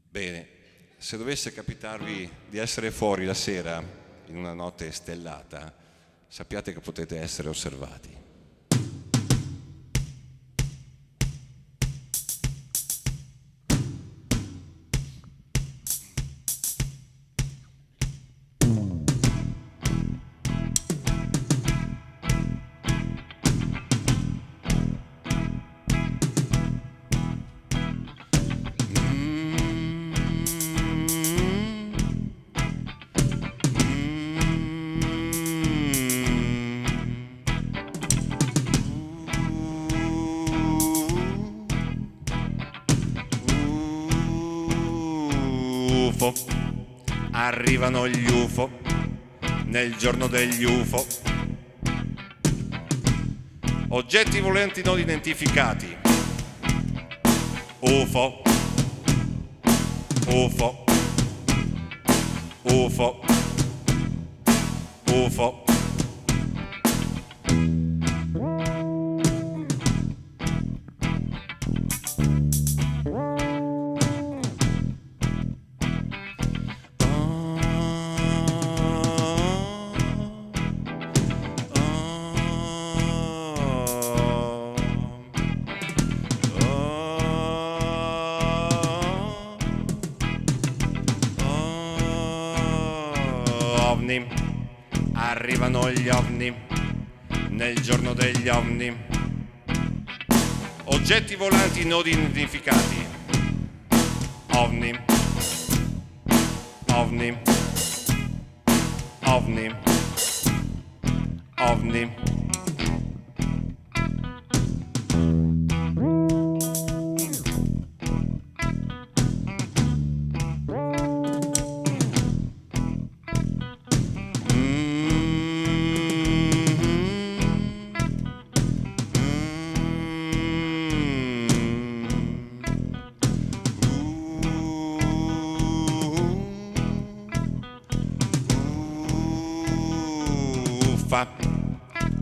Bene, se dovesse capitarvi di essere fuori la sera in una notte stellata, sappiate che potete essere osservati. UFO, arrivano gli UFO nel giorno degli UFO. Oggetti volenti non identificati. UFO, UFO, UFO, UFO. OVNI, arrivano gli OVNI nel giorno degli OVNI. Oggetti volanti non identificati. OVNI, OVNI, OVNI, OVNI.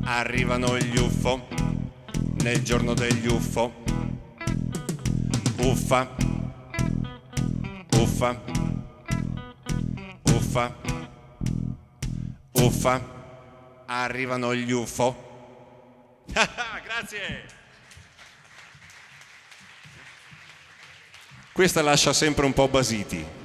Arrivano gli UFO nel giorno degli UFO. Uffa, uffa, uffa, uffa, arrivano gli UFO. Grazie! Questa lascia sempre un po' basiti.